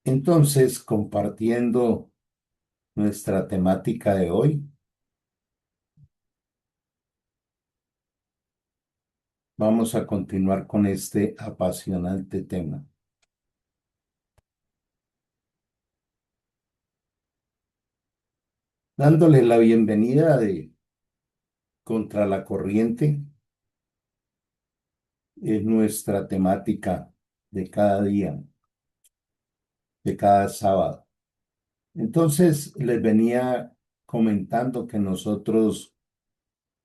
Entonces, compartiendo nuestra temática de hoy, vamos a continuar con este apasionante tema, dándole la bienvenida de Contra la Corriente, es nuestra temática de cada día, de cada sábado. Entonces, les venía comentando que nosotros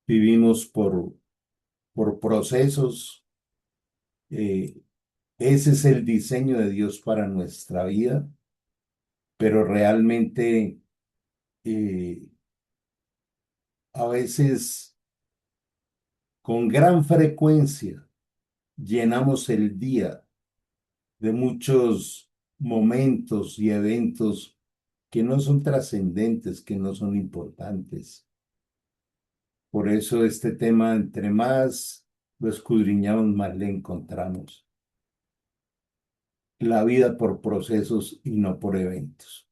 vivimos por procesos. eh, Ese es el diseño de Dios para nuestra vida, pero realmente eh, a veces con gran frecuencia llenamos el día de muchos momentos y eventos que no son trascendentes, que no son importantes. Por eso este tema, entre más lo escudriñamos, más le encontramos. La vida por procesos y no por eventos.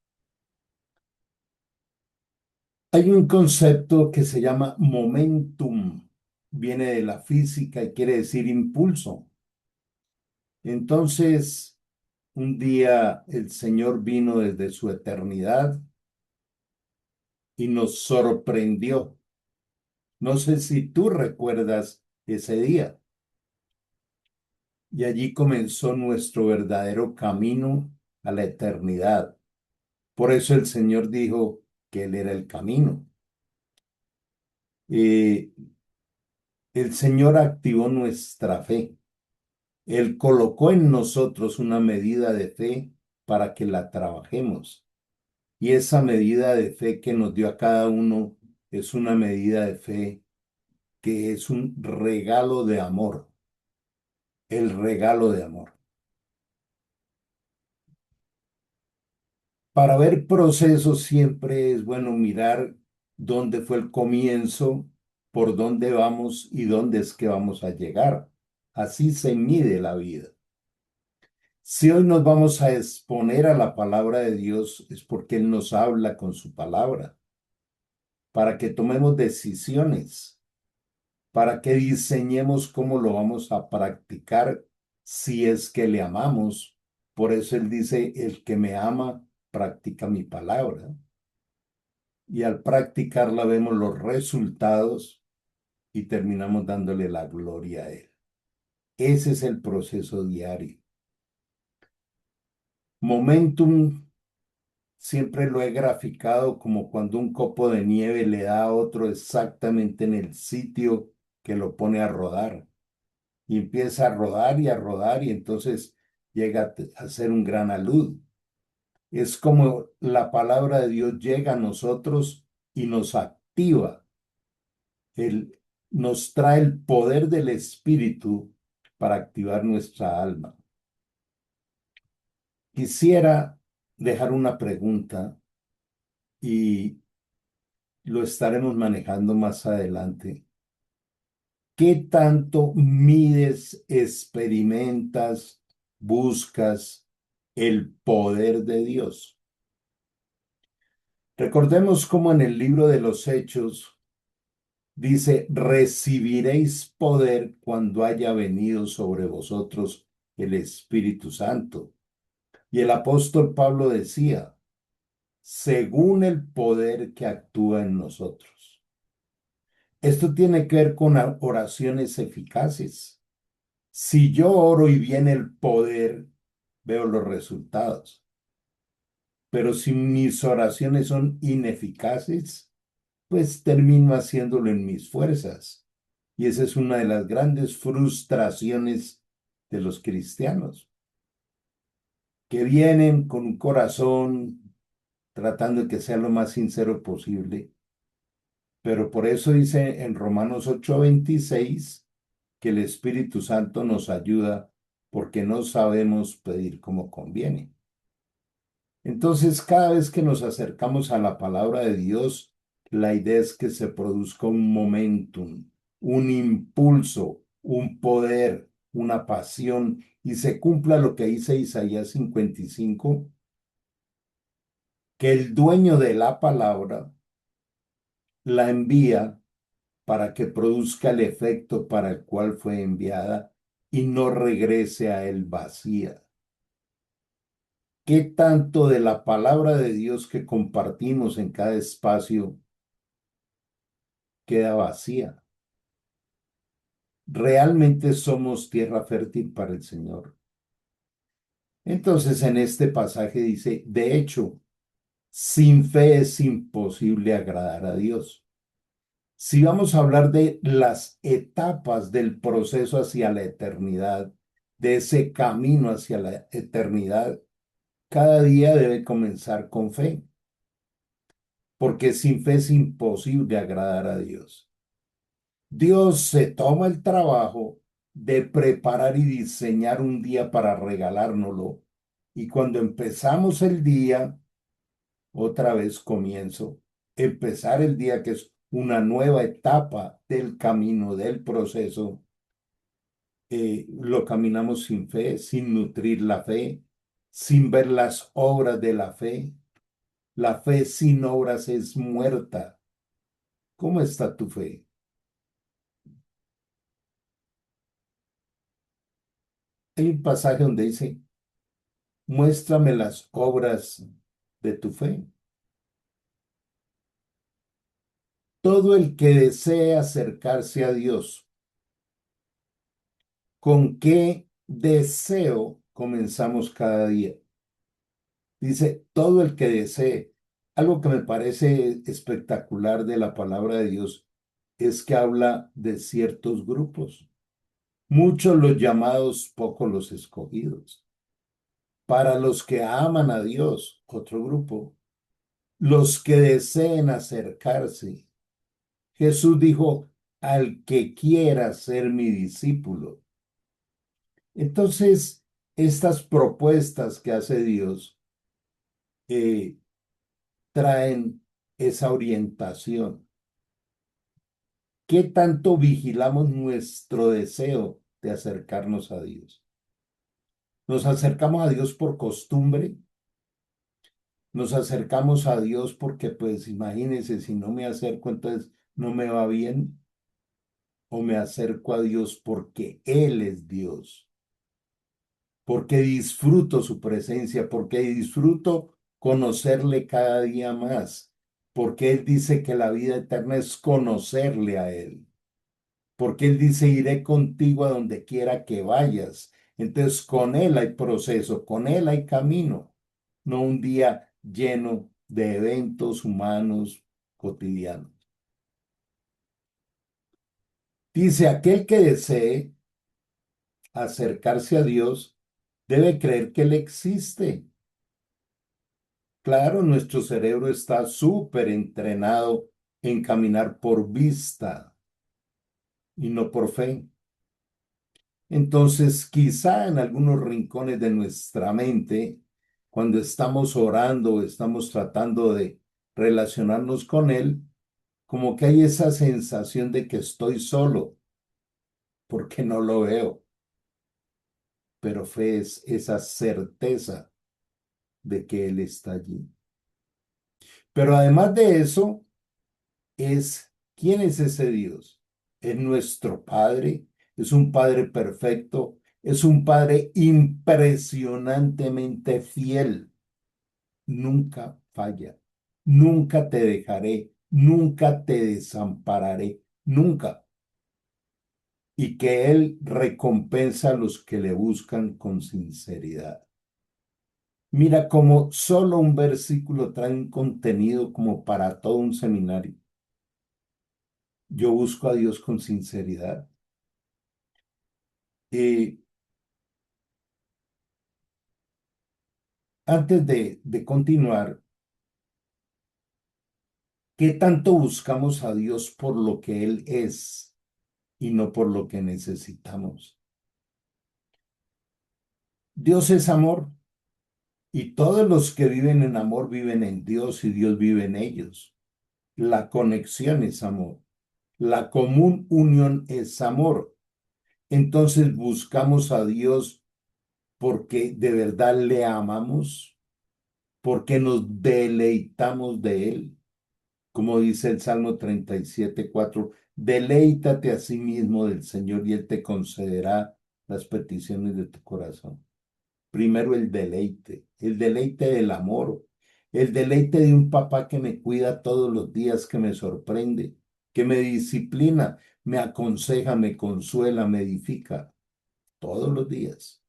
Hay un concepto que se llama momentum. Viene de la física y quiere decir impulso. Entonces, un día el Señor vino desde su eternidad y nos sorprendió. No sé si tú recuerdas ese día. Y allí comenzó nuestro verdadero camino a la eternidad. Por eso el Señor dijo que Él era el camino. Eh, el Señor activó nuestra fe. Él colocó en nosotros una medida de fe para que la trabajemos. Y esa medida de fe que nos dio a cada uno es una medida de fe que es un regalo de amor, el regalo de amor. Para ver procesos siempre es bueno mirar dónde fue el comienzo, por dónde vamos y dónde es que vamos a llegar. Así se mide la vida. Si hoy nos vamos a exponer a la palabra de Dios es porque Él nos habla con su palabra, para que tomemos decisiones, para que diseñemos cómo lo vamos a practicar si es que le amamos. Por eso Él dice, el que me ama, practica mi palabra. Y al practicarla vemos los resultados y terminamos dándole la gloria a Él. Ese es el proceso diario. Momentum siempre lo he graficado como cuando un copo de nieve le da a otro exactamente en el sitio que lo pone a rodar. Y empieza a rodar y a rodar y entonces llega a ser un gran alud. Es como la palabra de Dios llega a nosotros y nos activa. Él nos trae el poder del Espíritu para activar nuestra alma. Quisiera dejar una pregunta y lo estaremos manejando más adelante. ¿Qué tanto mides, experimentas, buscas el poder de Dios? Recordemos cómo en el libro de los Hechos dice, recibiréis poder cuando haya venido sobre vosotros el Espíritu Santo. Y el apóstol Pablo decía, según el poder que actúa en nosotros. Esto tiene que ver con oraciones eficaces. Si yo oro y viene el poder, veo los resultados. Pero si mis oraciones son ineficaces, pues termino haciéndolo en mis fuerzas. Y esa es una de las grandes frustraciones de los cristianos, que vienen con un corazón tratando de que sea lo más sincero posible. Pero por eso dice en Romanos 8:26 que el Espíritu Santo nos ayuda porque no sabemos pedir como conviene. Entonces, cada vez que nos acercamos a la palabra de Dios, la idea es que se produzca un momentum, un impulso, un poder, una pasión y se cumpla lo que dice Isaías 55. que el dueño de la palabra la envía para que produzca el efecto para el cual fue enviada y no regrese a él vacía. ¿Qué tanto de la palabra de Dios que compartimos en cada espacio queda vacía? ¿Realmente somos tierra fértil para el Señor? Entonces en este pasaje dice, de hecho, sin fe es imposible agradar a Dios. Si vamos a hablar de las etapas del proceso hacia la eternidad, de ese camino hacia la eternidad, cada día debe comenzar con fe, porque sin fe es imposible agradar a Dios. Dios se toma el trabajo de preparar y diseñar un día para regalárnoslo, y cuando empezamos el día, otra vez comienzo, empezar el día que es una nueva etapa del camino, del proceso, lo caminamos sin fe, sin nutrir la fe, sin ver las obras de la fe. La fe sin obras es muerta. ¿Cómo está tu fe? Hay un pasaje donde dice, muéstrame las obras de tu fe. Todo el que desee acercarse a Dios, ¿con qué deseo comenzamos cada día? Dice, todo el que desee. Algo que me parece espectacular de la palabra de Dios es que habla de ciertos grupos. Muchos los llamados, pocos los escogidos. Para los que aman a Dios, otro grupo. Los que deseen acercarse. Jesús dijo, al que quiera ser mi discípulo. Entonces, estas propuestas que hace Dios eh, traen esa orientación. ¿Qué tanto vigilamos nuestro deseo de acercarnos a Dios? ¿Nos acercamos a Dios por costumbre? ¿Nos acercamos a Dios porque, pues, imagínense, si no me acerco, entonces no me va bien? ¿O me acerco a Dios porque Él es Dios? Porque disfruto su presencia, porque disfruto conocerle cada día más, porque Él dice que la vida eterna es conocerle a Él, porque Él dice, iré contigo a donde quiera que vayas. Entonces, con Él hay proceso, con Él hay camino, no un día lleno de eventos humanos cotidianos. Dice, aquel que desee acercarse a Dios debe creer que Él existe. Claro, nuestro cerebro está súper entrenado en caminar por vista y no por fe. Entonces, quizá en algunos rincones de nuestra mente, cuando estamos orando o estamos tratando de relacionarnos con Él, como que hay esa sensación de que estoy solo, porque no lo veo. Pero fe es esa certeza de que Él está allí. Pero además de eso, ¿quién es ese Dios? Es nuestro Padre, es un Padre perfecto, es un Padre impresionantemente fiel. Nunca falla, nunca te dejaré, nunca te desampararé, nunca. Y que Él recompensa a los que le buscan con sinceridad. Mira cómo solo un versículo trae un contenido como para todo un seminario. Yo busco a Dios con sinceridad. Y antes de continuar, ¿qué tanto buscamos a Dios por lo que Él es y no por lo que necesitamos? Dios es amor y todos los que viven en amor viven en Dios y Dios vive en ellos. La conexión es amor. La común unión es amor. Entonces buscamos a Dios porque de verdad le amamos. porque nos deleitamos de Él. Como dice el Salmo 37:4, deleítate a sí mismo del Señor y Él te concederá las peticiones de tu corazón. Primero el deleite del amor, el deleite de un papá que me cuida todos los días, que me sorprende, que me disciplina, me aconseja, me consuela, me edifica todos los días.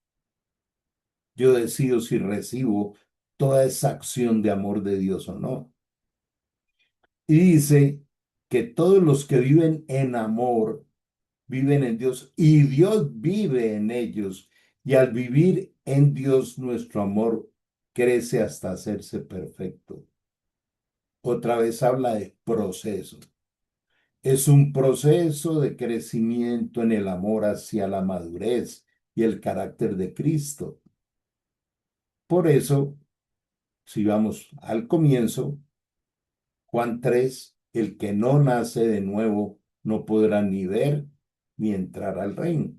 Yo decido si recibo toda esa acción de amor de Dios o no. Y dice que todos los que viven en amor viven en Dios y Dios vive en ellos. Y al vivir en Dios, nuestro amor crece hasta hacerse perfecto. Otra vez habla de proceso. Es un proceso de crecimiento en el amor hacia la madurez y el carácter de Cristo. Por eso, si vamos al comienzo, Juan 3, el que no nace de nuevo no podrá ni ver ni entrar al reino.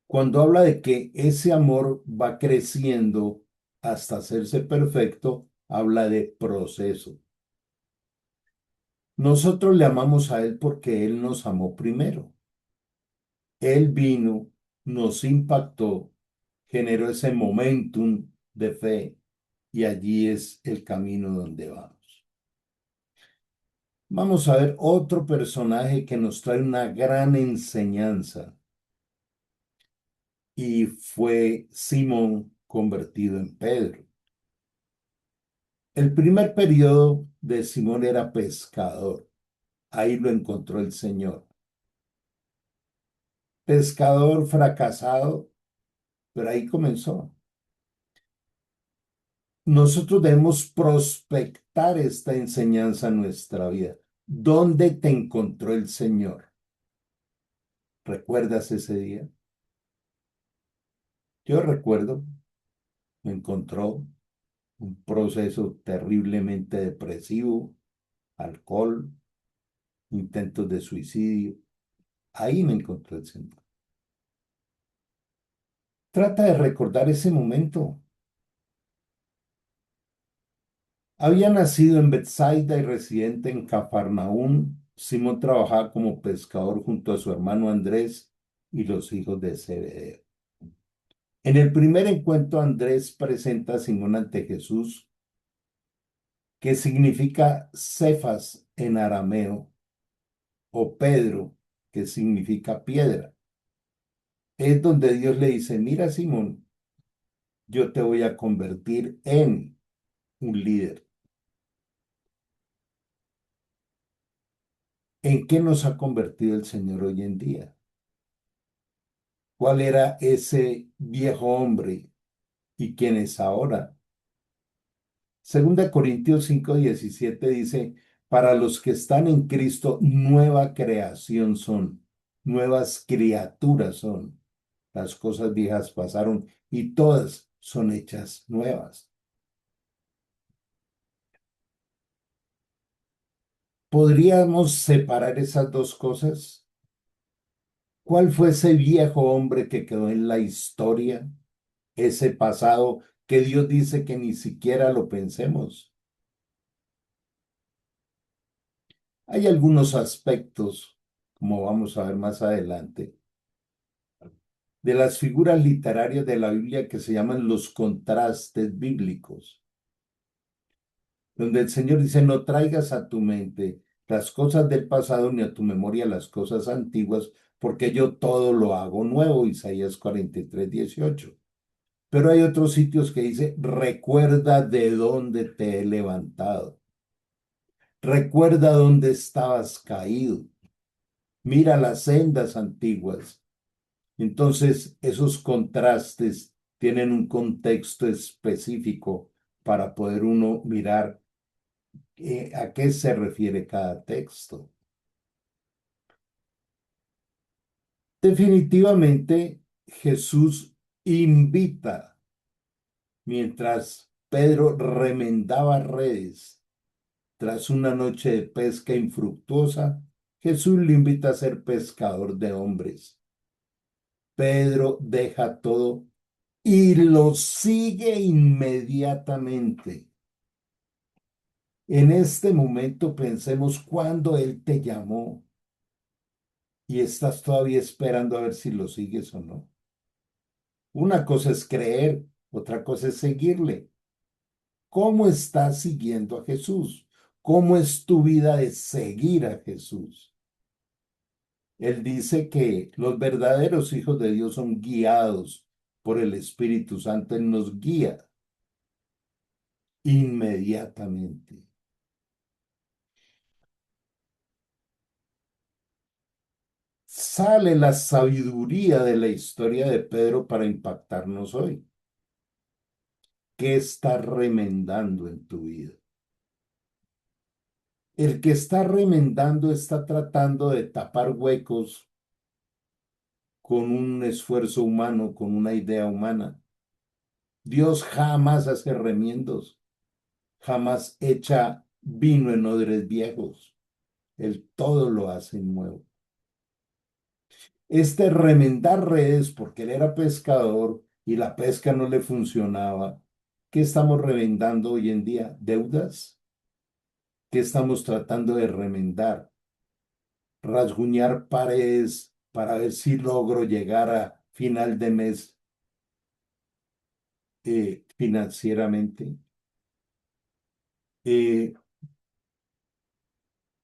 Cuando habla de que ese amor va creciendo hasta hacerse perfecto, habla de proceso. Nosotros le amamos a Él porque Él nos amó primero. Él vino, nos impactó, generó ese momentum de fe y allí es el camino donde vamos. Vamos a ver otro personaje que nos trae una gran enseñanza y fue Simón convertido en Pedro. El primer periodo de Simón era pescador. Ahí lo encontró el Señor. Pescador fracasado, pero ahí comenzó. Nosotros debemos prospectar esta enseñanza en nuestra vida. ¿Dónde te encontró el Señor? ¿Recuerdas ese día? Yo recuerdo, me encontró un proceso terriblemente depresivo, alcohol, intentos de suicidio. Ahí me encontró el Señor. Trata de recordar ese momento. Había nacido en Bethsaida y residente en Cafarnaún. Simón trabajaba como pescador junto a su hermano Andrés y los hijos de Zebedeo. En el primer encuentro, Andrés presenta a Simón ante Jesús, que significa Cefas en arameo, o Pedro, que significa piedra. Es donde Dios le dice, mira Simón, yo te voy a convertir en un líder. ¿En qué nos ha convertido el Señor hoy en día? ¿Cuál era ese viejo hombre y quién es ahora? Segunda Corintios 5:17 dice, para los que están en Cristo, nueva creación son, nuevas criaturas son. Las cosas viejas pasaron y todas son hechas nuevas. ¿Podríamos separar esas dos cosas? ¿Cuál fue ese viejo hombre que quedó en la historia? Ese pasado que Dios dice que ni siquiera lo pensemos. Hay algunos aspectos, como vamos a ver más adelante, de las figuras literarias de la Biblia que se llaman los contrastes bíblicos, donde el Señor dice, no traigas a tu mente las cosas del pasado ni a tu memoria las cosas antiguas, porque yo todo lo hago nuevo, Isaías 43:18. Pero hay otros sitios que dice, recuerda de dónde te he levantado. Recuerda dónde estabas caído. Mira las sendas antiguas. Entonces, esos contrastes tienen un contexto específico para poder uno mirar a qué se refiere cada texto. Definitivamente, Jesús invita, mientras Pedro remendaba redes tras una noche de pesca infructuosa, Jesús le invita a ser pescador de hombres. Pedro deja todo y lo sigue inmediatamente. En este momento pensemos cuando Él te llamó y estás todavía esperando a ver si lo sigues o no. Una cosa es creer, otra cosa es seguirle. ¿Cómo estás siguiendo a Jesús? ¿Cómo es tu vida de seguir a Jesús? Él dice que los verdaderos hijos de Dios son guiados por el Espíritu Santo. Él nos guía inmediatamente. Sale la sabiduría de la historia de Pedro para impactarnos hoy. ¿Qué está remendando en tu vida? El que está remendando está tratando de tapar huecos con un esfuerzo humano, con una idea humana. Dios jamás hace remiendos, jamás echa vino en odres viejos. Él todo lo hace nuevo. Este remendar redes, porque él era pescador y la pesca no le funcionaba. ¿Qué estamos remendando hoy en día? ¿Deudas? ¿Qué estamos tratando de remendar? Rasguñar paredes para ver si logro llegar a final de mes financieramente. Eh,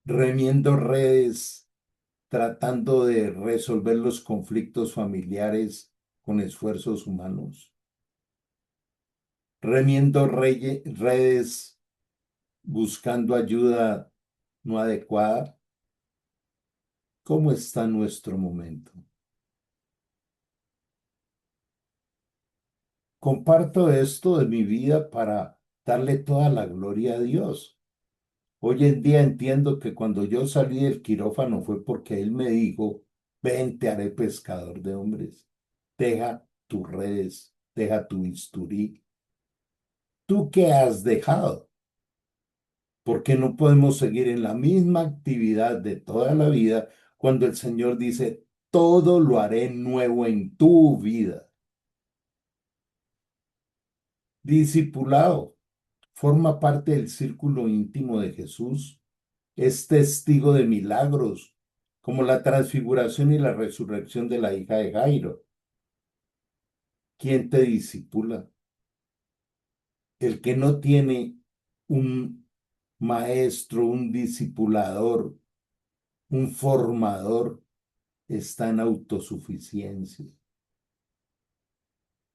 Remiendo redes, tratando de resolver los conflictos familiares con esfuerzos humanos. Remiendo redes buscando ayuda no adecuada. ¿Cómo está nuestro momento? Comparto esto de mi vida para darle toda la gloria a Dios. Hoy en día entiendo que cuando yo salí del quirófano fue porque Él me dijo, ven, te haré pescador de hombres. Deja tus redes, deja tu bisturí. ¿Tú qué has dejado? Porque no podemos seguir en la misma actividad de toda la vida cuando el Señor dice, todo lo haré nuevo en tu vida. Discipulado forma parte del círculo íntimo de Jesús, es testigo de milagros, como la transfiguración y la resurrección de la hija de Jairo. ¿Quién te discipula? El que no tiene un maestro, un discipulador, un formador, está en autosuficiencia,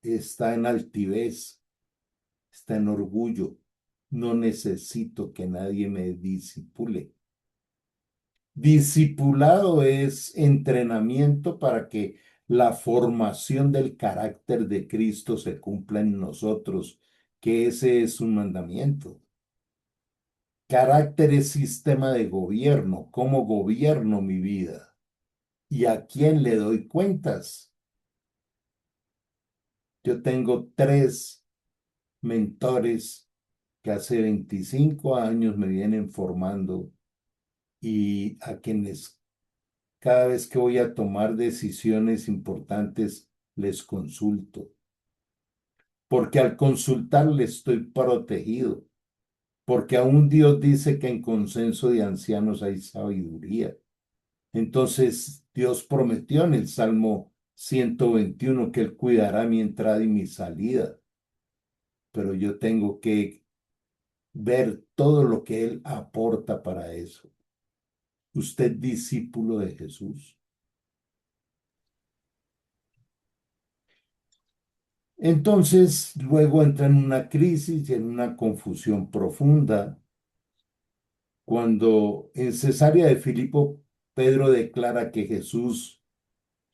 está en altivez, está en orgullo. No necesito que nadie me disipule. Discipulado es entrenamiento para que la formación del carácter de Cristo se cumpla en nosotros, que ese es un mandamiento. Carácter es sistema de gobierno, cómo gobierno mi vida y a quién le doy cuentas. Yo tengo tres mentores que hace 25 años me vienen formando y a quienes cada vez que voy a tomar decisiones importantes les consulto, porque al consultarles estoy protegido, porque aún Dios dice que en consenso de ancianos hay sabiduría. Entonces Dios prometió en el Salmo 121 que Él cuidará mi entrada y mi salida, pero yo tengo que ver todo lo que Él aporta para eso. ¿Usted discípulo de Jesús? Entonces, luego entra en una crisis y en una confusión profunda. Cuando en Cesarea de Filipo, Pedro declara que Jesús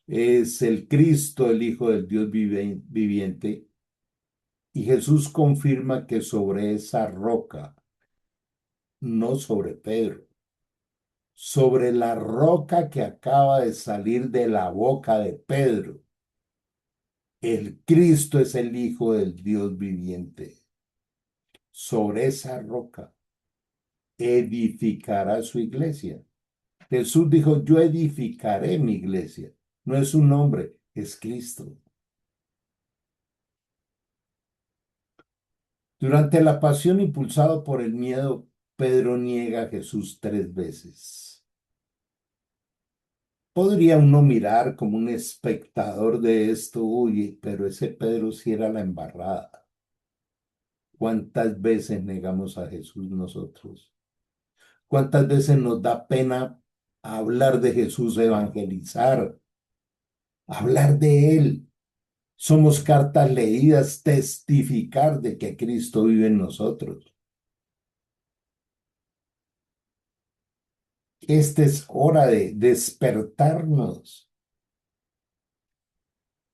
es el Cristo, el Hijo del Dios viviente, y Jesús confirma que sobre esa roca, no sobre Pedro, sobre la roca que acaba de salir de la boca de Pedro, el Cristo es el Hijo del Dios viviente. Sobre esa roca edificará su iglesia. Jesús dijo, yo edificaré mi iglesia. No es un nombre, es Cristo. Durante la pasión, impulsado por el miedo, Pedro niega a Jesús 3 veces. Podría uno mirar como un espectador de esto, uy, pero ese Pedro sí era la embarrada. ¿Cuántas veces negamos a Jesús nosotros? ¿Cuántas veces nos da pena hablar de Jesús, evangelizar, hablar de Él? Somos cartas leídas, testificar de que Cristo vive en nosotros. Esta es hora de despertarnos.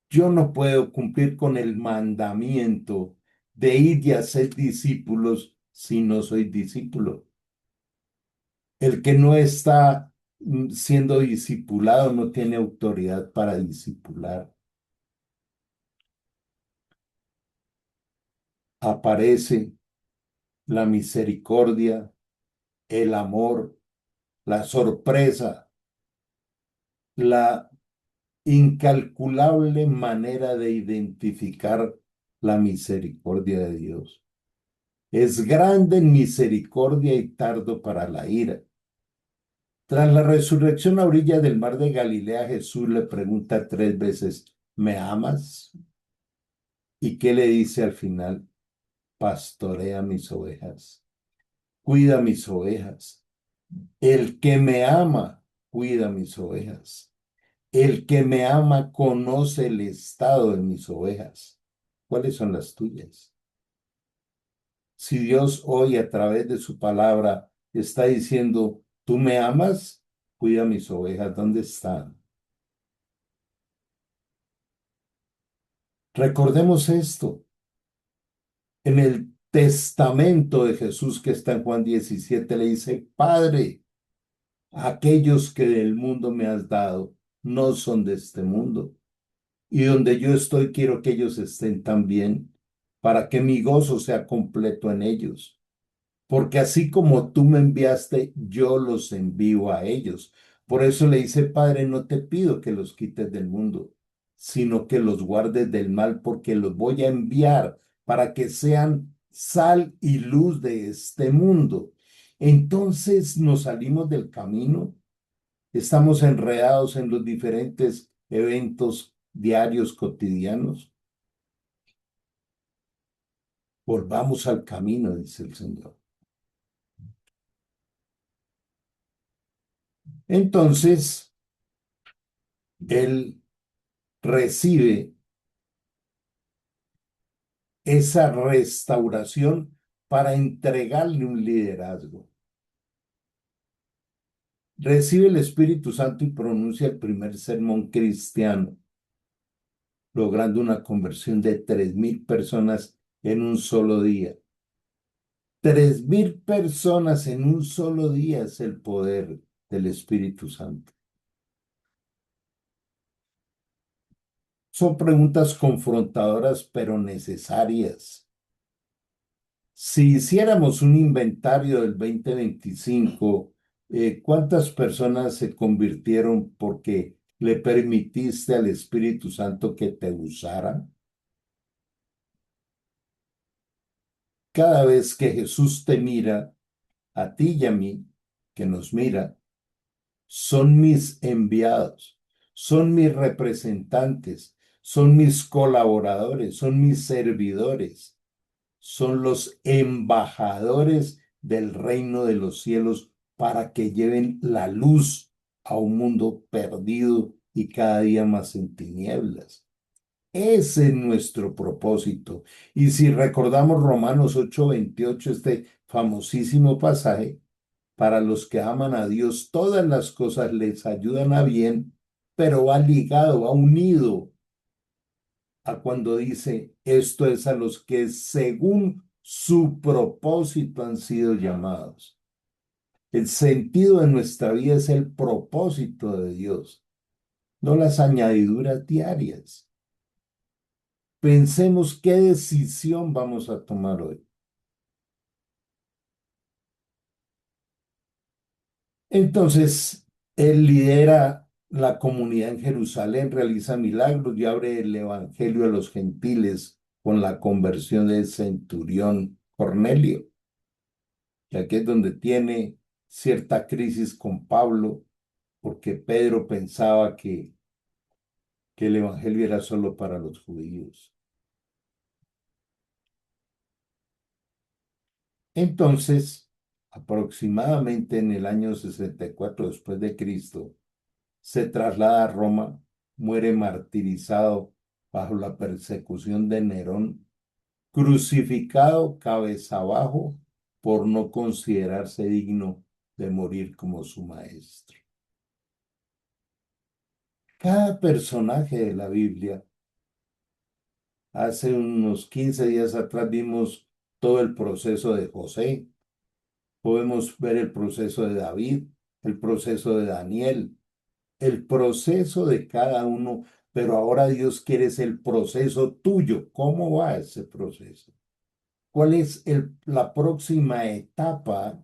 Yo no puedo cumplir con el mandamiento de ir y hacer discípulos si no soy discípulo. El que no está siendo discipulado no tiene autoridad para discipular. Aparece la misericordia, el amor, la sorpresa, la incalculable manera de identificar la misericordia de Dios. Es grande en misericordia y tardo para la ira. Tras la resurrección a orilla del mar de Galilea, Jesús le pregunta 3 veces, ¿me amas? ¿Y qué le dice al final? Pastorea mis ovejas, cuida mis ovejas. El que me ama, cuida mis ovejas. El que me ama conoce el estado de mis ovejas. ¿Cuáles son las tuyas? Si Dios hoy a través de su palabra está diciendo, ¿tú me amas? Cuida mis ovejas. ¿Dónde están? Recordemos esto. En el testamento de Jesús que está en Juan 17 le dice, Padre, aquellos que del mundo me has dado no son de este mundo. Y donde yo estoy, quiero que ellos estén también, para que mi gozo sea completo en ellos. Porque así como tú me enviaste, yo los envío a ellos. Por eso le dice, Padre, no te pido que los quites del mundo, sino que los guardes del mal, porque los voy a enviar para que sean sal y luz de este mundo. Entonces nos salimos del camino, estamos enredados en los diferentes eventos diarios, cotidianos. Volvamos al camino, dice el Señor. Entonces, Él recibe esa restauración para entregarle un liderazgo. Recibe el Espíritu Santo y pronuncia el primer sermón cristiano, logrando una conversión de 3.000 personas en un solo día. 3.000 personas en un solo día es el poder del Espíritu Santo. Son preguntas confrontadoras pero necesarias. Si hiciéramos un inventario del 2025, ¿cuántas personas se convirtieron porque le permitiste al Espíritu Santo que te usara? Cada vez que Jesús te mira, a ti y a mí, que nos mira, son mis enviados, son mis representantes, son mis colaboradores, son mis servidores, son los embajadores del reino de los cielos para que lleven la luz a un mundo perdido y cada día más en tinieblas. Ese es nuestro propósito. Y si recordamos Romanos 8:28, este famosísimo pasaje, para los que aman a Dios, todas las cosas les ayudan a bien, pero va ligado, va unido a cuando dice, esto es a los que según su propósito han sido llamados. El sentido de nuestra vida es el propósito de Dios, no las añadiduras diarias. Pensemos qué decisión vamos a tomar hoy. Entonces, él lidera la comunidad en Jerusalén, realiza milagros y abre el evangelio a los gentiles con la conversión del centurión Cornelio, que aquí es donde tiene cierta crisis con Pablo, porque Pedro pensaba que el evangelio era solo para los judíos. Entonces, aproximadamente en el año 64 después de Cristo, se traslada a Roma, muere martirizado bajo la persecución de Nerón, crucificado cabeza abajo por no considerarse digno de morir como su maestro. Cada personaje de la Biblia, hace unos 15 días atrás vimos todo el proceso de José, podemos ver el proceso de David, el proceso de Daniel, el proceso de cada uno, pero ahora Dios quiere es el proceso tuyo. ¿Cómo va ese proceso? ¿Cuál es la próxima etapa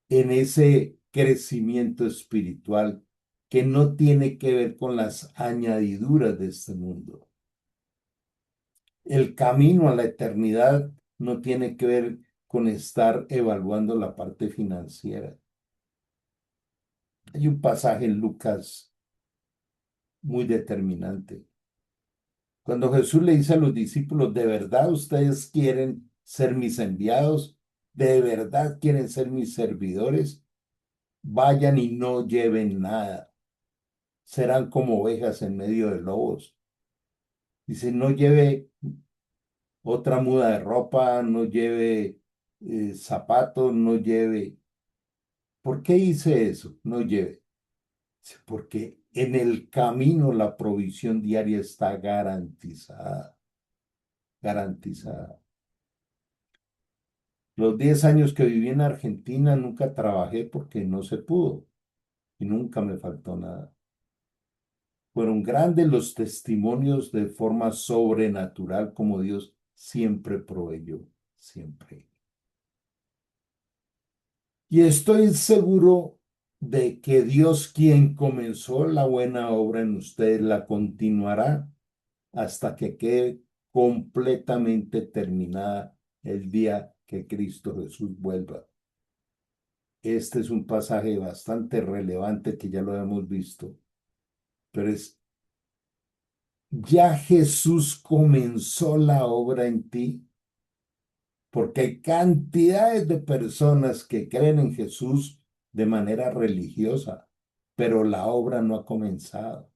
en ese crecimiento espiritual que no tiene que ver con las añadiduras de este mundo? El camino a la eternidad no tiene que ver con estar evaluando la parte financiera. Hay un pasaje en Lucas muy determinante. Cuando Jesús le dice a los discípulos, ¿de verdad ustedes quieren ser mis enviados? ¿De verdad quieren ser mis servidores? Vayan y no lleven nada. Serán como ovejas en medio de lobos. Dice, no lleve otra muda de ropa, no lleve zapatos, no lleve. ¿Por qué dice eso? No lleve. Dice, porque en el camino la provisión diaria está garantizada, garantizada. Los 10 años que viví en Argentina nunca trabajé porque no se pudo y nunca me faltó nada. Fueron grandes los testimonios de forma sobrenatural como Dios siempre proveyó, siempre. Y estoy seguro de que Dios, quien comenzó la buena obra en ustedes, la continuará hasta que quede completamente terminada el día que Cristo Jesús vuelva. Este es un pasaje bastante relevante que ya lo hemos visto, pero ya Jesús comenzó la obra en ti, porque hay cantidades de personas que creen en Jesús de manera religiosa, pero la obra no ha comenzado.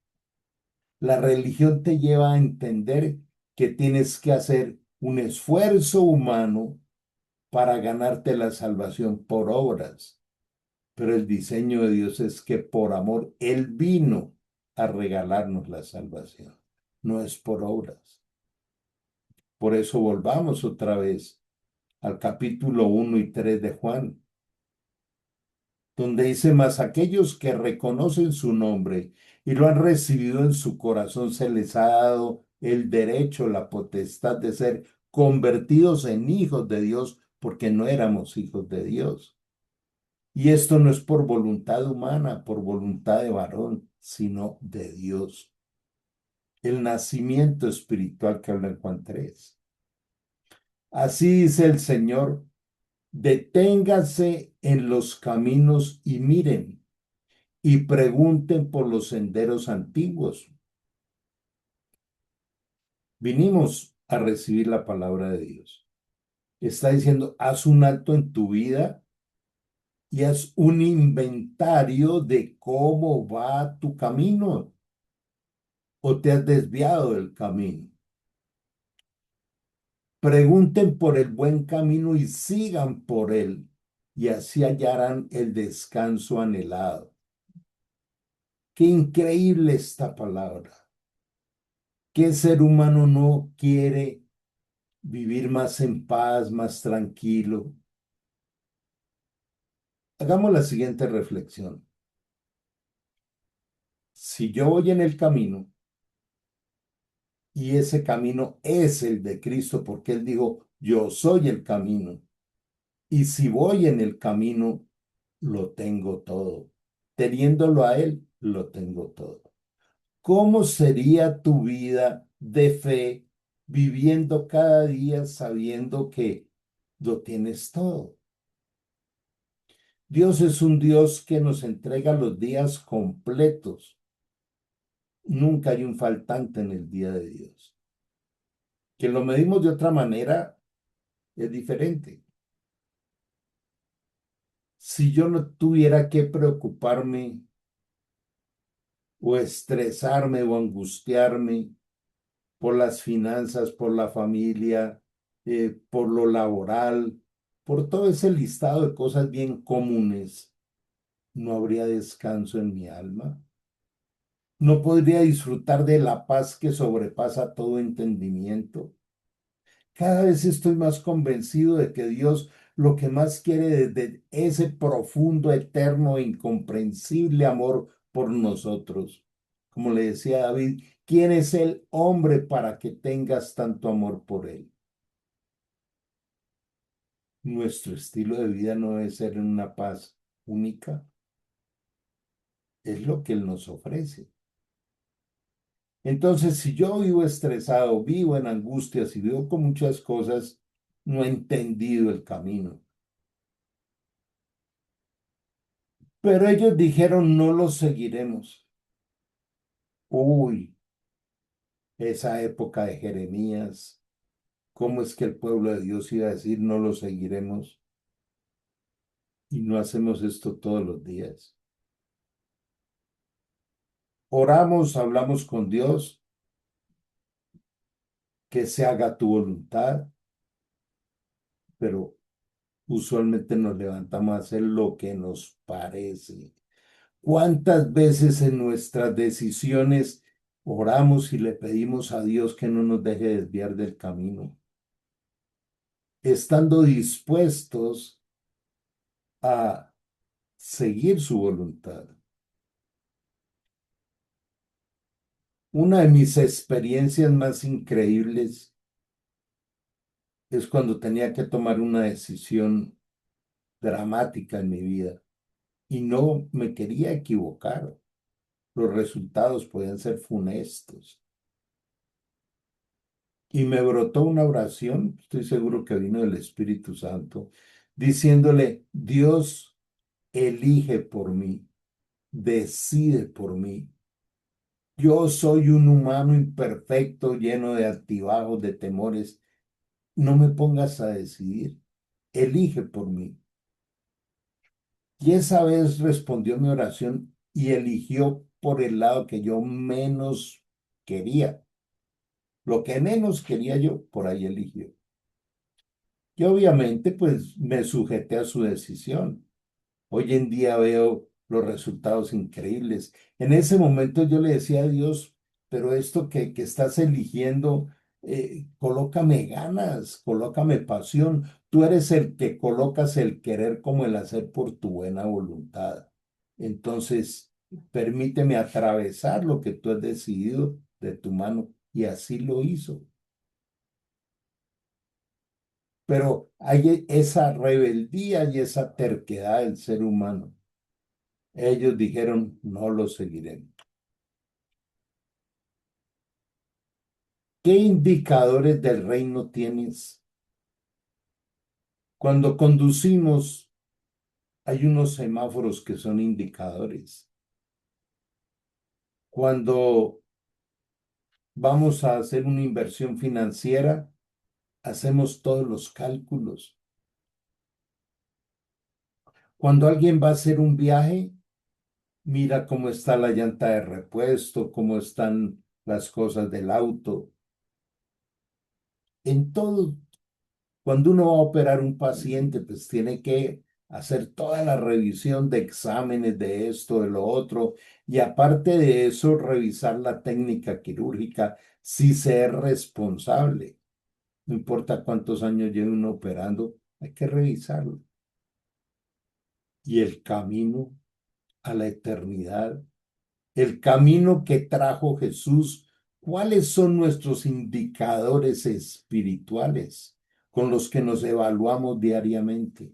La religión te lleva a entender que tienes que hacer un esfuerzo humano para ganarte la salvación por obras. Pero el diseño de Dios es que por amor Él vino a regalarnos la salvación, no es por obras. Por eso volvamos otra vez al capítulo 1 y 3 de Juan, donde dice, más aquellos que reconocen su nombre y lo han recibido en su corazón, se les ha dado el derecho, la potestad de ser convertidos en hijos de Dios, porque no éramos hijos de Dios. Y esto no es por voluntad humana, por voluntad de varón, sino de Dios. El nacimiento espiritual que habla en Juan 3. Así dice el Señor, deténganse en los caminos y miren y pregunten por los senderos antiguos. Vinimos a recibir la palabra de Dios. Está diciendo, haz un alto en tu vida y haz un inventario de cómo va tu camino o te has desviado del camino. Pregunten por el buen camino y sigan por él, y así hallarán el descanso anhelado. Qué increíble esta palabra. ¿Qué ser humano no quiere vivir más en paz, más tranquilo? Hagamos la siguiente reflexión. Si yo voy en el camino y ese camino es el de Cristo, porque Él dijo, yo soy el camino, y si voy en el camino, lo tengo todo. Teniéndolo a Él, lo tengo todo. ¿Cómo sería tu vida de fe viviendo cada día sabiendo que lo tienes todo. Dios es un Dios que nos entrega los días completos. Nunca hay un faltante en el día de Dios. Que lo medimos de otra manera es diferente. Si yo no tuviera que preocuparme o estresarme o angustiarme por las finanzas, por la familia, por lo laboral, por todo ese listado de cosas bien comunes, no habría descanso en mi alma. No podría disfrutar de la paz que sobrepasa todo entendimiento. Cada vez estoy más convencido de que Dios lo que más quiere desde ese profundo, eterno e incomprensible amor por nosotros. Como le decía David, ¿quién es el hombre para que tengas tanto amor por él? Nuestro estilo de vida no debe ser en una paz única, es lo que Él nos ofrece. Entonces, si yo vivo estresado, vivo en angustias y vivo con muchas cosas, no he entendido el camino. Pero ellos dijeron, no lo seguiremos. Uy, esa época de Jeremías, ¿cómo es que el pueblo de Dios iba a decir, no lo seguiremos? Y no hacemos esto todos los días. Oramos, hablamos con Dios, que se haga tu voluntad, pero usualmente nos levantamos a hacer lo que nos parece. ¿Cuántas veces en nuestras decisiones oramos y le pedimos a Dios que no nos deje desviar del camino? Estando dispuestos a seguir su voluntad. Una de mis experiencias más increíbles es cuando tenía que tomar una decisión dramática en mi vida y no me quería equivocar. Los resultados podían ser funestos. Y me brotó una oración, estoy seguro que vino del Espíritu Santo, diciéndole, Dios elige por mí, decide por mí. Yo soy un humano imperfecto, lleno de altibajos, de temores. No me pongas a decidir, elige por mí. Y esa vez respondió mi oración y eligió por el lado que yo menos quería. Lo que menos quería yo, por ahí eligió. Y obviamente, pues me sujeté a su decisión. Hoy en día veo los resultados increíbles. En ese momento yo le decía a Dios, pero esto que estás eligiendo, colócame ganas, colócame pasión. Tú eres el que colocas el querer como el hacer por tu buena voluntad. Entonces, permíteme atravesar lo que tú has decidido de tu mano. Y así lo hizo. Pero hay esa rebeldía y esa terquedad del ser humano. Ellos dijeron, no lo seguiremos. ¿Qué indicadores del reino tienes? Cuando conducimos, hay unos semáforos que son indicadores. Cuando vamos a hacer una inversión financiera, hacemos todos los cálculos. Cuando alguien va a hacer un viaje, mira cómo está la llanta de repuesto, cómo están las cosas del auto. En todo, cuando uno va a operar un paciente, pues tiene que hacer toda la revisión de exámenes de esto, de lo otro, y aparte de eso, revisar la técnica quirúrgica, si se es responsable. No importa cuántos años lleve uno operando, hay que revisarlo. Y el camino a la eternidad, el camino que trajo Jesús, ¿cuáles son nuestros indicadores espirituales con los que nos evaluamos diariamente?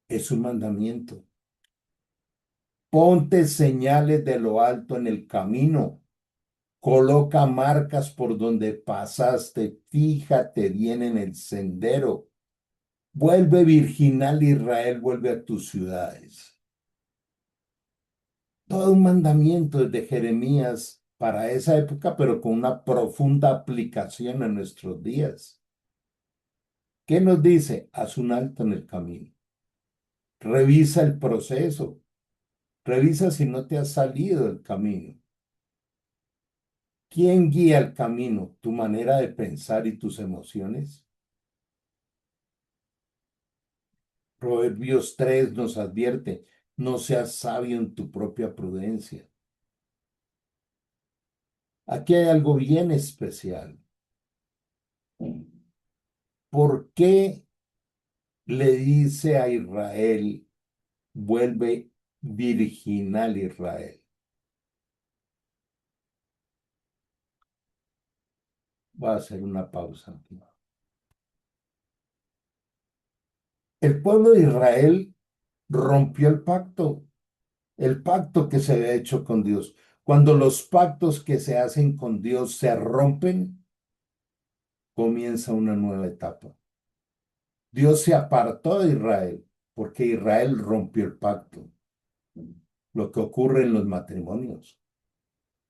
Es un mandamiento. Ponte señales de lo alto en el camino, Coloca marcas por donde pasaste, fíjate bien en el sendero. Vuelve virginal Israel, vuelve a tus ciudades. Todo un mandamiento desde Jeremías para esa época, pero con una profunda aplicación en nuestros días. ¿Qué nos dice? Haz un alto en el camino. Revisa el proceso. Revisa si no te has salido del camino. ¿Quién guía el camino? ¿Tu manera de pensar y tus emociones? Proverbios 3 nos advierte, no seas sabio en tu propia prudencia. Aquí hay algo bien especial. ¿Por qué le dice a Israel, vuelve virginal Israel? Voy a hacer una pausa aquí. El pueblo de Israel rompió el pacto que se había hecho con Dios. Cuando los pactos que se hacen con Dios se rompen, comienza una nueva etapa. Dios se apartó de Israel porque Israel rompió el pacto. Lo que ocurre en los matrimonios.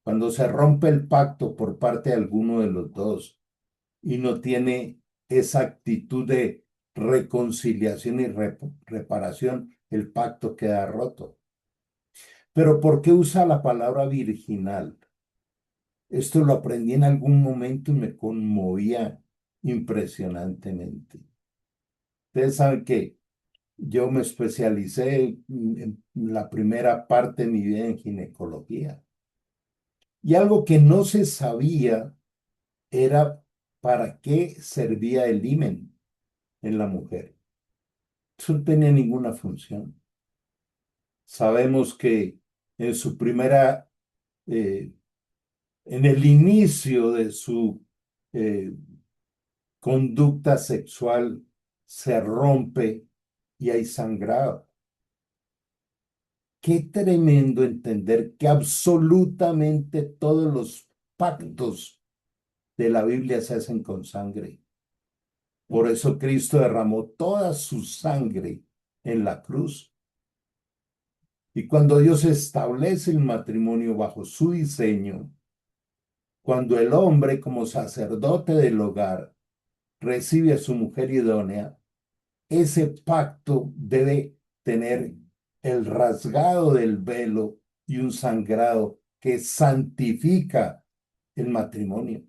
Cuando se rompe el pacto por parte de alguno de los dos y no tiene esa actitud de reconciliación y reparación, el pacto queda roto. Pero ¿por qué usa la palabra virginal? Esto lo aprendí en algún momento y me conmovía impresionantemente. Ustedes saben que yo me especialicé en la primera parte de mi vida en ginecología. Y algo que no se sabía era para qué servía el himen en la mujer. Eso no tenía ninguna función. Sabemos que en su primera, eh, en el inicio de su eh, conducta sexual, se rompe y hay sangrado. Qué tremendo entender que absolutamente todos los pactos de la Biblia se hacen con sangre. Por eso Cristo derramó toda su sangre en la cruz. Y cuando Dios establece el matrimonio bajo su diseño, cuando el hombre como sacerdote del hogar recibe a su mujer idónea, ese pacto debe tener el rasgado del velo y un sangrado que santifica el matrimonio.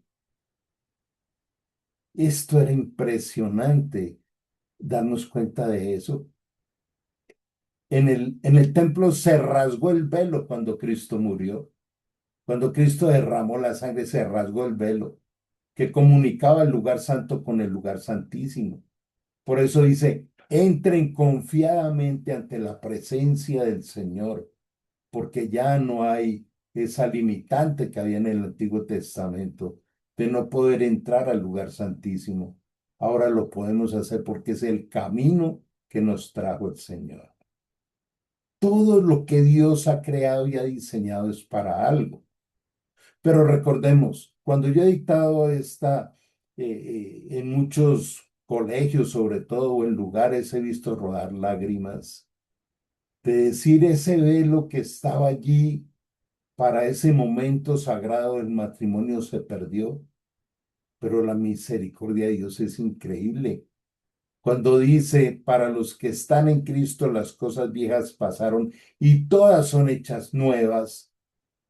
Esto era impresionante darnos cuenta de eso. En el templo se rasgó el velo cuando Cristo murió. Cuando Cristo derramó la sangre, se rasgó el velo que comunicaba el lugar santo con el lugar santísimo. Por eso dice, entren confiadamente ante la presencia del Señor, porque ya no hay esa limitante que había en el Antiguo Testamento de no poder entrar al lugar santísimo. Ahora lo podemos hacer porque es el camino que nos trajo el Señor. Todo lo que Dios ha creado y ha diseñado es para algo. Pero recordemos, cuando yo he dictado en muchos colegios, sobre todo, o en lugares, he visto rodar lágrimas de decir ese velo que estaba allí para ese momento sagrado del matrimonio se perdió, pero la misericordia de Dios es increíble. Cuando dice, para los que están en Cristo las cosas viejas pasaron y todas son hechas nuevas.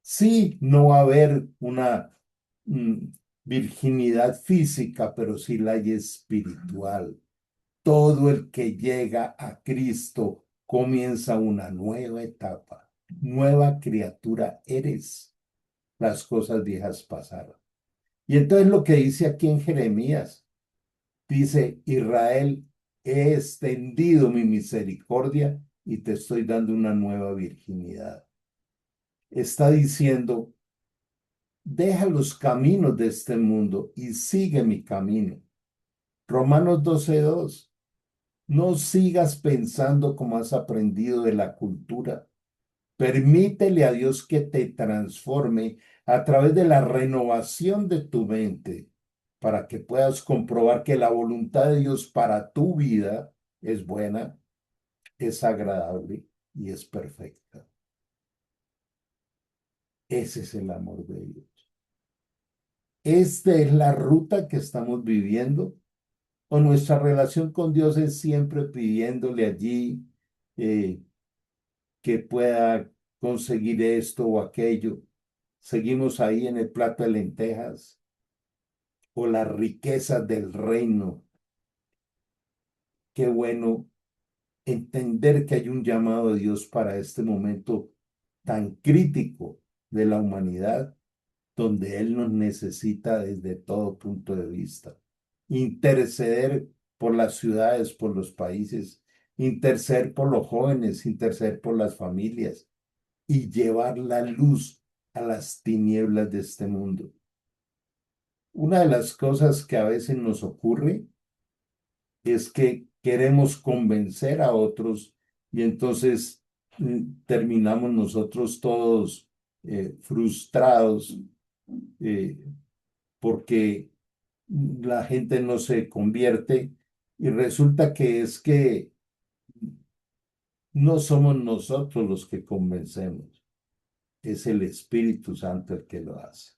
Sí, no va a haber una mm, virginidad física, pero sí la hay espiritual. Todo el que llega a Cristo comienza una nueva etapa. Nueva criatura eres. Las cosas viejas pasaron. Y entonces lo que dice aquí en Jeremías, dice, Israel, he extendido mi misericordia y te estoy dando una nueva virginidad. Está diciendo, deja los caminos de este mundo y sigue mi camino. Romanos 12:2. No sigas pensando como has aprendido de la cultura. Permítele a Dios que te transforme a través de la renovación de tu mente, para que puedas comprobar que la voluntad de Dios para tu vida es buena, es agradable y es perfecta. Ese es el amor de Dios. Esta es la ruta que estamos viviendo, o nuestra relación con Dios es siempre pidiéndole allí eh, que pueda conseguir esto o aquello. Seguimos ahí en el plato de lentejas o las riquezas del reino. Qué bueno entender que hay un llamado de Dios para este momento tan crítico de la humanidad, donde Él nos necesita desde todo punto de vista. Interceder por las ciudades, por los países, interceder por los jóvenes, interceder por las familias y llevar la luz a las tinieblas de este mundo. Una de las cosas que a veces nos ocurre es que queremos convencer a otros y entonces terminamos nosotros todos frustrados eh, porque la gente no se convierte y resulta que es que no somos nosotros los que convencemos, es el Espíritu Santo el que lo hace.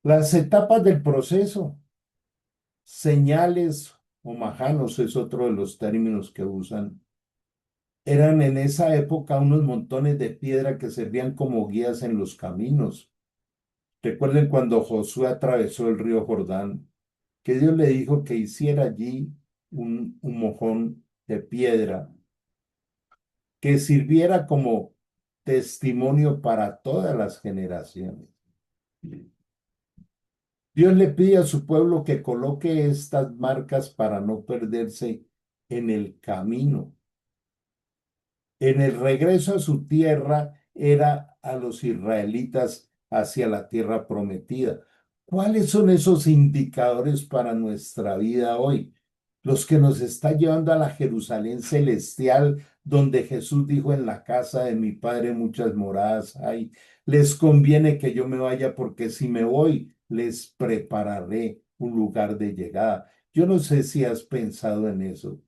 Las etapas del proceso, señales o majanos es otro de los términos que usan. Eran en esa época unos montones de piedra que servían como guías en los caminos. Recuerden cuando Josué atravesó el río Jordán, que Dios le dijo que hiciera allí un mojón de piedra que sirviera como testimonio para todas las generaciones. Dios le pide a su pueblo que coloque estas marcas para no perderse en el camino. En el regreso a su tierra era a los israelitas hacia la tierra prometida. ¿Cuáles son esos indicadores para nuestra vida hoy? Los que nos está llevando a la Jerusalén celestial, donde Jesús dijo: en la casa de mi Padre muchas moradas hay. Les conviene que yo me vaya, porque si me voy, les prepararé un lugar de llegada. Yo no sé si has pensado en eso.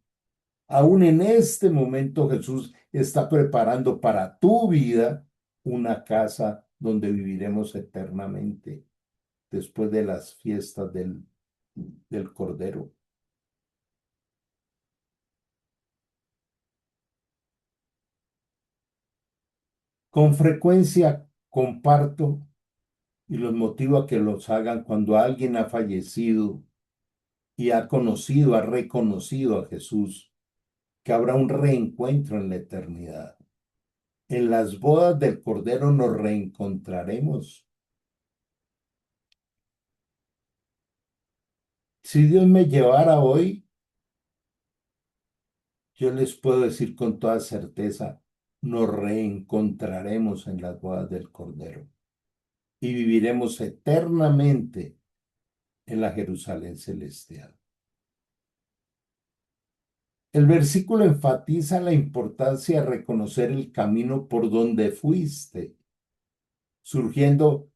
Aún en este momento Jesús está preparando para tu vida una casa donde viviremos eternamente después de las fiestas del Cordero. Con frecuencia comparto y los motivo a que los hagan cuando alguien ha fallecido y ha conocido, ha reconocido a Jesús, que habrá un reencuentro en la eternidad. En las bodas del Cordero nos reencontraremos. Si Dios me llevara hoy, yo les puedo decir con toda certeza, nos reencontraremos en las bodas del Cordero y viviremos eternamente en la Jerusalén celestial. El versículo enfatiza la importancia de reconocer el camino por donde fuiste, sugiriendo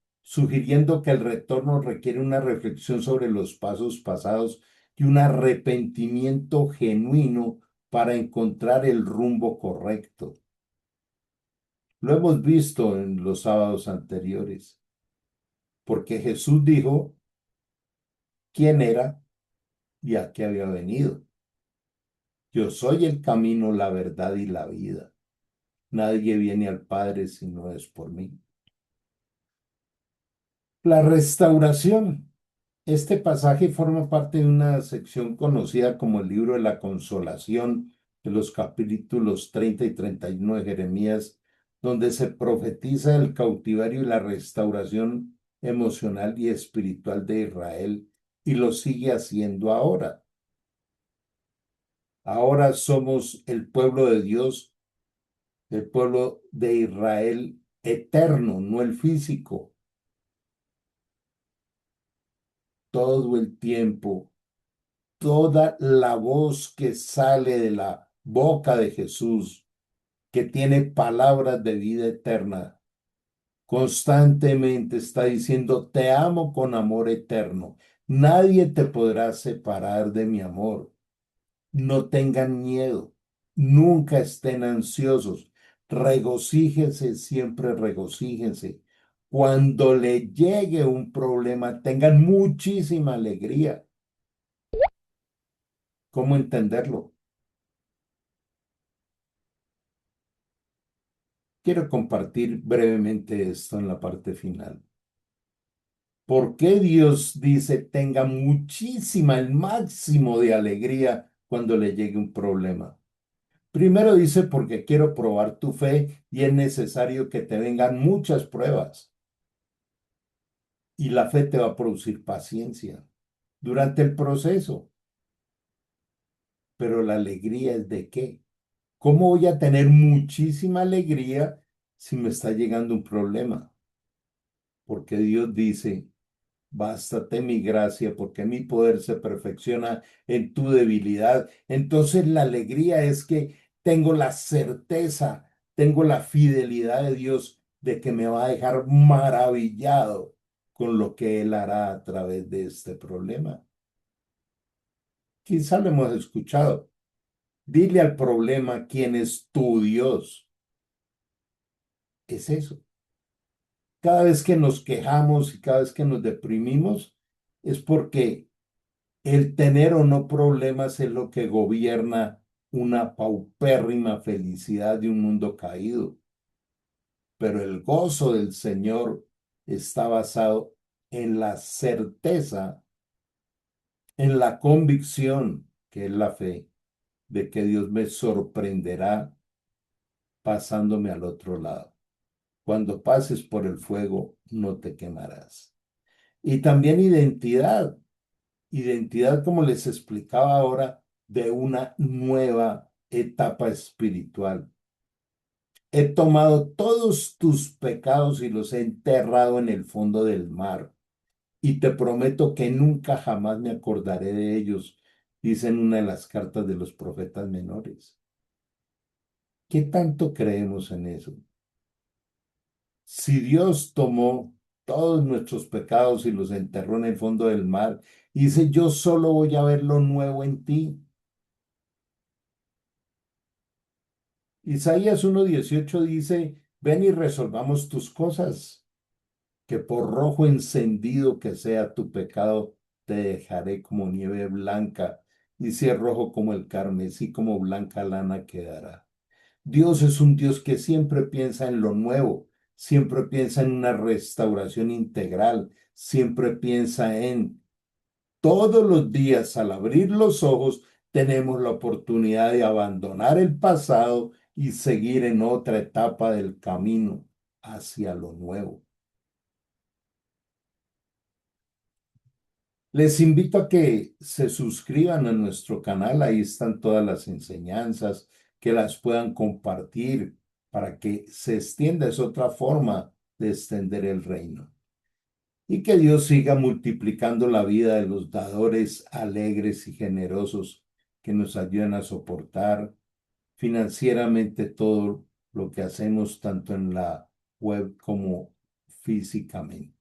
que el retorno requiere una reflexión sobre los pasos pasados y un arrepentimiento genuino para encontrar el rumbo correcto. Lo hemos visto en los sábados anteriores, porque Jesús dijo quién era y a qué había venido. Yo soy el camino, la verdad y la vida. Nadie viene al Padre si no es por mí. La restauración. Este pasaje forma parte de una sección conocida como el libro de la consolación, de los capítulos 30 y 31 de Jeremías, donde se profetiza el cautiverio y la restauración emocional y espiritual de Israel, y lo sigue haciendo ahora. Ahora somos el pueblo de Dios, el pueblo de Israel eterno, no el físico. Todo el tiempo, toda la voz que sale de la boca de Jesús que tiene palabras de vida eterna, constantemente está diciendo, te amo con amor eterno. Nadie te podrá separar de mi amor. No tengan miedo, nunca estén ansiosos, regocíjense, siempre regocíjense. Cuando le llegue un problema, tengan muchísima alegría. ¿Cómo entenderlo? Quiero compartir brevemente esto en la parte final. ¿Por qué Dios dice tenga muchísima, el máximo de alegría cuando le llegue un problema? Primero dice porque quiero probar tu fe y es necesario que te vengan muchas pruebas y la fe te va a producir paciencia durante el proceso. Pero la alegría es de qué? ¿Cómo voy a tener muchísima alegría si me está llegando un problema? Porque Dios dice, bástate mi gracia, porque mi poder se perfecciona en tu debilidad. Entonces la alegría es que tengo la certeza, tengo la fidelidad de Dios de que me va a dejar maravillado con lo que Él hará a través de este problema. Quizá lo hemos escuchado. Dile al problema quién es tu Dios. Es eso. Cada vez que nos quejamos y cada vez que nos deprimimos, es porque el tener o no problemas es lo que gobierna una paupérrima felicidad de un mundo caído. Pero el gozo del Señor está basado en la certeza, en la convicción, que es la fe, de que Dios me sorprenderá pasándome al otro lado. Cuando pases por el fuego, no te quemarás. Y también identidad. Identidad, como les explicaba ahora, de una nueva etapa espiritual. He tomado todos tus pecados y los he enterrado en el fondo del mar, y te prometo que nunca jamás me acordaré de ellos, dice en una de las cartas de los profetas menores. ¿Qué tanto creemos en eso? Si Dios tomó todos nuestros pecados y los enterró en el fondo del mar, y dice, yo solo voy a ver lo nuevo en ti. Isaías 1:18 dice, ven y resolvamos tus cosas, que por rojo encendido que sea tu pecado, te dejaré como nieve blanca, y si es rojo como el carmesí, como blanca lana quedará. Dios es un Dios que siempre piensa en lo nuevo, siempre piensa en una restauración integral, siempre piensa en todos los días al abrir los ojos tenemos la oportunidad de abandonar el pasado y seguir en otra etapa del camino hacia lo nuevo. Les invito a que se suscriban a nuestro canal, ahí están todas las enseñanzas, que las puedan compartir para que se extienda, es otra forma de extender el reino. Y que Dios siga multiplicando la vida de los dadores alegres y generosos que nos ayudan a soportar financieramente todo lo que hacemos, tanto en la web como físicamente.